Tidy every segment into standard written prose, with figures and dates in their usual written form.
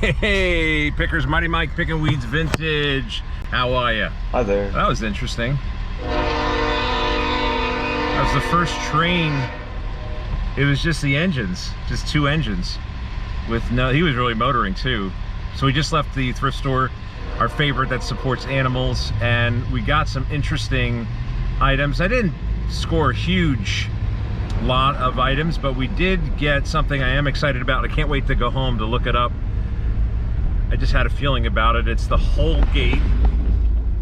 Hey, Pickers, Mighty Mike, picking weeds vintage. How are you? Hi there. That was interesting. That was the first train. It was just the engines, just two engines. With no, he was really motoring too. So we just left the thrift store, our favorite that supports animals, and we got some interesting items. I didn't score a huge lot of items, but we did get something I am excited about. I can't wait to go home to look it up. I just had a feeling about it. It's the HOLGATE.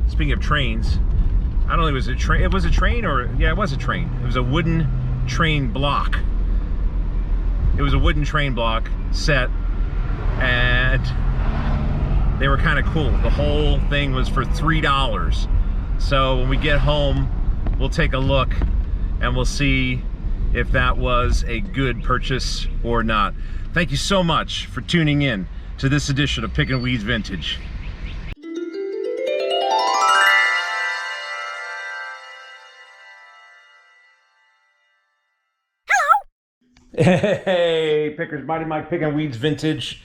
Speaking of trains, I don't know if it was a train. It was a train, or yeah, it was a train. It was a wooden train block. It was a wooden train block set, and they were kind of cool. The whole thing was for $3. So when we get home, we'll take a look and we'll see if that was a good purchase or not. Thank you so much for tuning in to this edition of Pickin' Weeds Vintage. Hey, Pickers, Mighty Mike, Pickin' Weeds Vintage.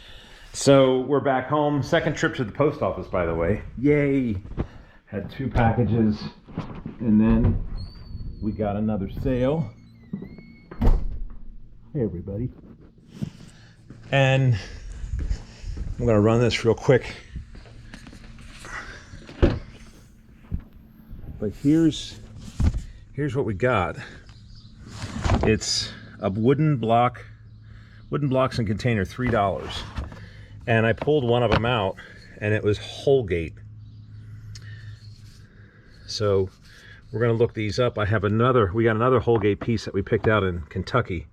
So we're back home. Second trip to the post office, by the way. Yay! Had 2 packages, and then we got another sale. Hey, everybody. And I'm gonna run this real quick. But here's what we got. It's a wooden blocks and container, $3. And I pulled one of them out, and it was HOLGATE. So we're gonna look these up. We got another HOLGATE piece that we picked out in Kentucky,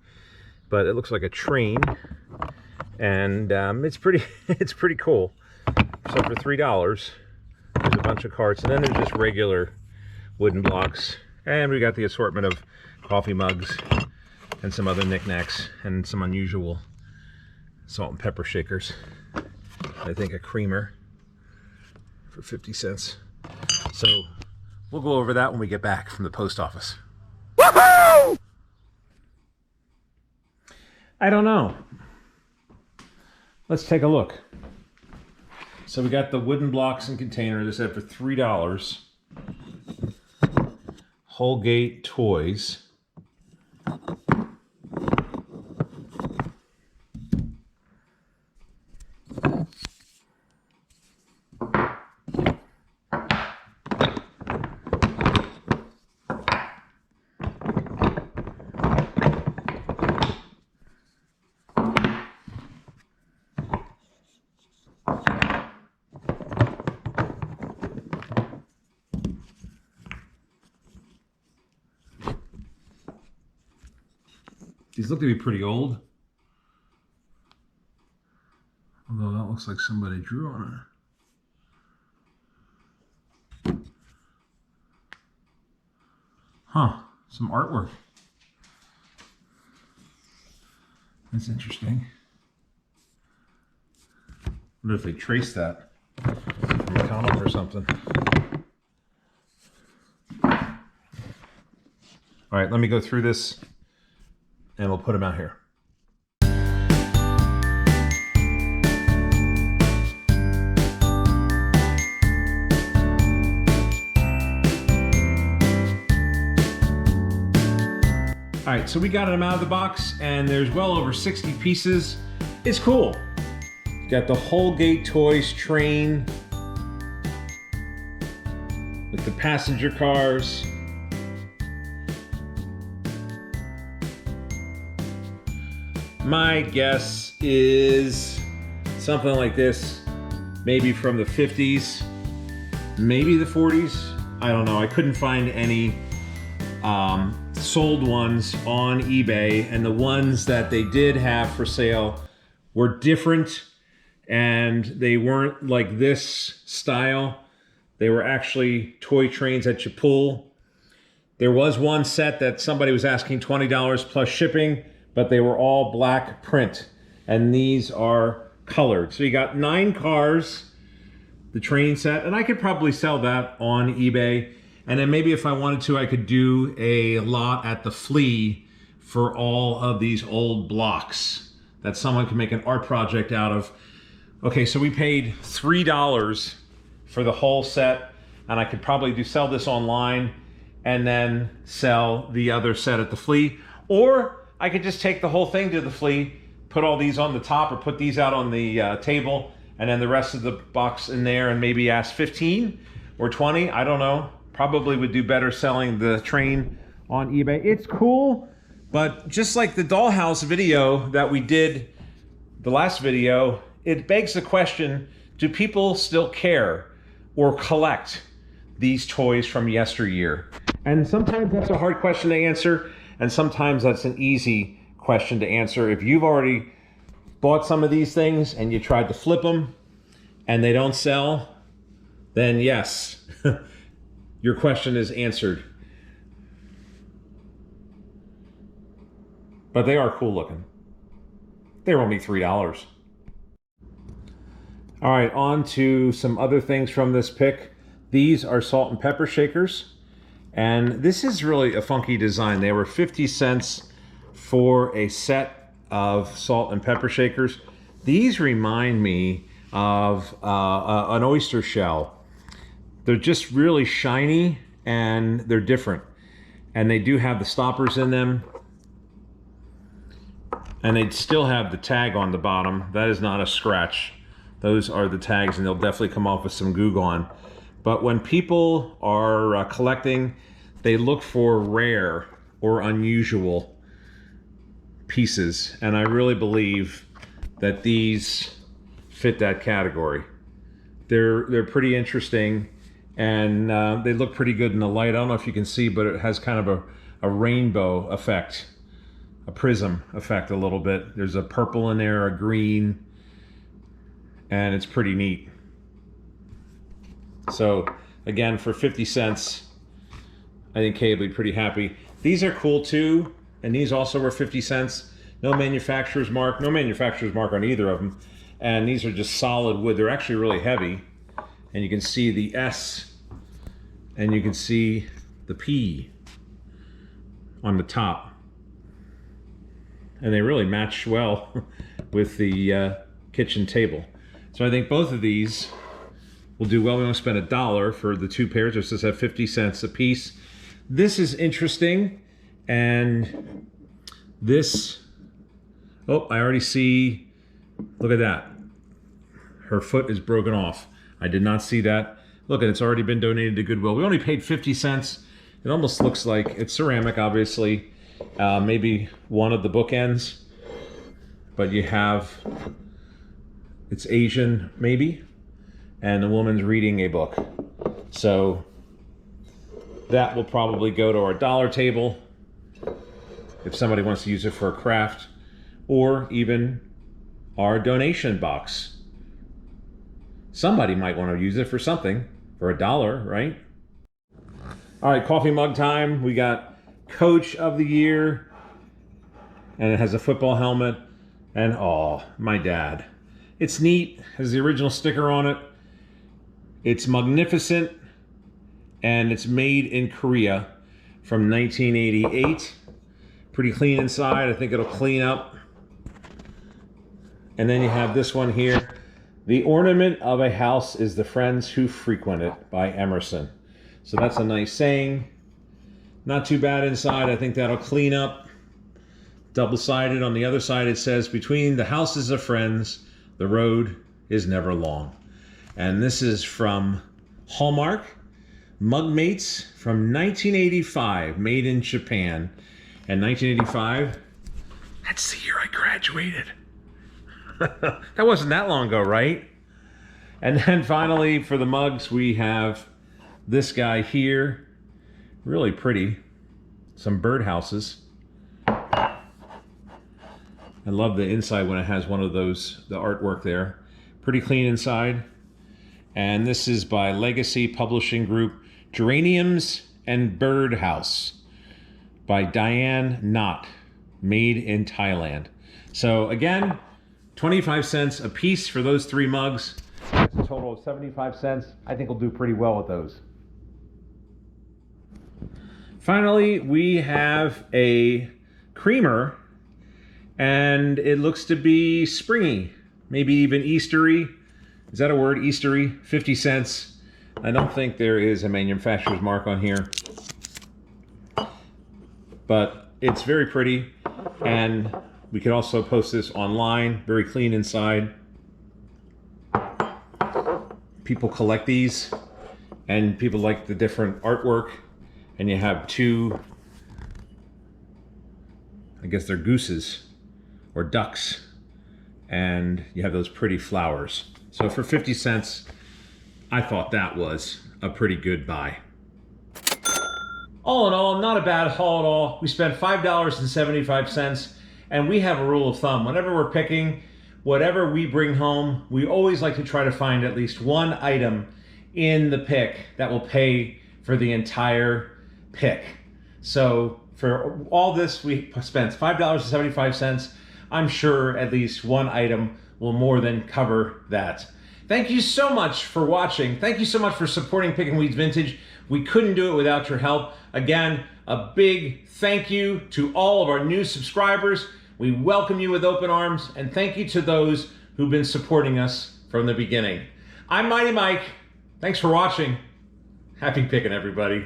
but it looks like a train, and it's pretty cool. So for $3, there's a bunch of carts, and then there's just regular wooden blocks, and we got the assortment of coffee mugs and some other knickknacks and some unusual salt and pepper shakers. I think a creamer for 50 cents. So we'll go over that when we get back from the post office. Woohoo! I don't know. Let's take a look. So we got the wooden blocks and container, as I said, for $3. HOLGATE toys. These look to be pretty old. Although that looks like somebody drew on it. Huh, some artwork. That's interesting. I wonder if they traced that from a comic or something. All right, let me go through this, and we'll put them out here. All right, so we got them out of the box, and there's well over 60 pieces. It's cool. Got the HOLGATE toys train with the passenger cars. My guess is something like this, maybe from the 50s, maybe the 40s. I don't know. I couldn't find any sold ones on eBay, and the ones that they did have for sale were different, and they weren't like this style. They were actually toy trains that you pull. There was one set that somebody was asking $20 plus shipping, but they were all black print, and these are colored. So you got 9 cars, the train set, and I could probably sell that on eBay. And then maybe if I wanted to, I could do a lot at the flea for all of these old blocks that someone can make an art project out of. Okay, so we paid $3 for the whole set, and I could probably sell this online and then sell the other set at the flea, or I could just take the whole thing to the flea, put all these on the top, or put these out on the table, and then the rest of the box in there, and maybe ask 15 or 20. I don't know. Probably would do better selling the train on eBay. It's cool, but just like the dollhouse video that we did, the last video, it begs the question, do people still care or collect these toys from yesteryear? And sometimes that's a hard question to answer, and sometimes that's an easy question to answer. If you've already bought some of these things and you tried to flip them and they don't sell, then yes, your question is answered. But they are cool looking. They were only $3. All right, on to some other things from this pick. These are salt and pepper shakers, and this is really a funky design. They were 50 cents for a set of salt and pepper shakers. These remind me of an oyster shell. They're just really shiny and they're different. And they do have the stoppers in them. And they still have the tag on the bottom. That is not a scratch. Those are the tags, and they'll definitely come off with some Goo Gone. But when people are collecting, they look for rare or unusual pieces. And I really believe that these fit that category. They're pretty interesting, and they look pretty good in the light. I don't know if you can see, but it has kind of a rainbow effect, a prism effect a little bit. There's a purple in there, a green, and it's pretty neat. So again, for 50 cents, I think Kay will be pretty happy. These are cool too, and these also were 50 cents. No manufacturer's mark on either of them. And these are just solid wood. They're actually really heavy. And you can see the S and you can see the P on the top. And they really match well with the kitchen table. So I think both of these will do well. We won't spend $1 for the two pairs. This says 50 cents a piece. This is interesting. And this, oh, I already see, look at that. Her foot is broken off. I did not see that. Look, it's already been donated to Goodwill. We only paid 50 cents. It almost looks like it's ceramic, obviously. Maybe one of the bookends. But you have, it's Asian, maybe. And the woman's reading a book. So that will probably go to our dollar table if somebody wants to use it for a craft, or even our donation box. Somebody might want to use it for something, for $1, right? All right, coffee mug time. We got Coach of the Year, and it has a football helmet, and oh, my dad. It's neat, has the original sticker on it. It's magnificent, and it's made in Korea from 1988. Pretty clean inside. I think it'll clean up. And then you have this one here. The ornament of a house is the friends who frequent it, by Emerson. So that's a nice saying. Not too bad inside. I think that'll clean up. Double-sided. On the other side it says, between the houses of friends, the road is never long. And this is from Hallmark, Mugmates from 1985, made in Japan. And 1985, that's the year I graduated. That wasn't that long ago, right? And then finally, for the mugs, we have this guy here. Really pretty. Some birdhouses. I love the inside when it has one of those, the artwork there. Pretty clean inside. And this is by Legacy Publishing Group, Geraniums and Birdhouse by Diane Knott, made in Thailand. So again, 25 cents a piece for those 3 mugs. That's a total of 75 cents. I think we'll do pretty well with those. Finally, we have a creamer, and it looks to be springy. maybe even Eastery. Is that a word, Eastery? 50 cents. I don't think there is a manufacturer's mark on here. But it's very pretty, and we can also post this online. Very clean inside. People collect these, and people like the different artwork. And you have two, I guess they're gooses or ducks, and you have those pretty flowers. So for 50 cents, I thought that was a pretty good buy. All in all, not a bad haul at all. We spent $5.75, and we have a rule of thumb. Whenever we're picking, whatever we bring home, we always like to try to find at least one item in the pick that will pay for the entire pick. So for all this, we spent $5.75. I'm sure at least one item will more than cover that. Thank you so much for watching. Thank you so much for supporting Pickin' Weeds Vintage. We couldn't do it without your help. Again, a big thank you to all of our new subscribers. We welcome you with open arms, and thank you to those who've been supporting us from the beginning. I'm Mighty Mike. Thanks for watching. Happy picking, everybody.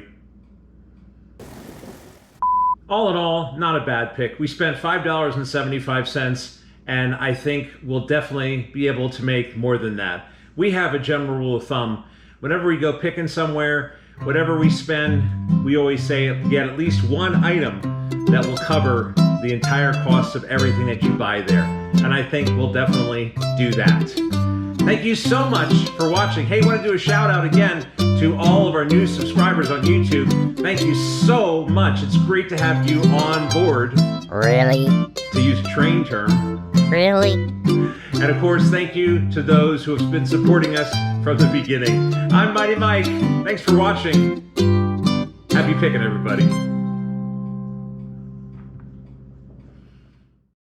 All in all, not a bad pick. We spent $5.75, and I think we'll definitely be able to make more than that. We have a general rule of thumb. Whenever we go picking somewhere, whatever we spend, we always say get at least one item that will cover the entire cost of everything that you buy there. And I think we'll definitely do that. Thank you so much for watching. Hey, I want to do a shout out again to all of our new subscribers on YouTube. Thank you so much. It's great to have you on board. Really? To use a train term. Really? And of course, thank you to those who have been supporting us from the beginning. I'm Mighty Mike. Thanks for watching. Happy picking, everybody.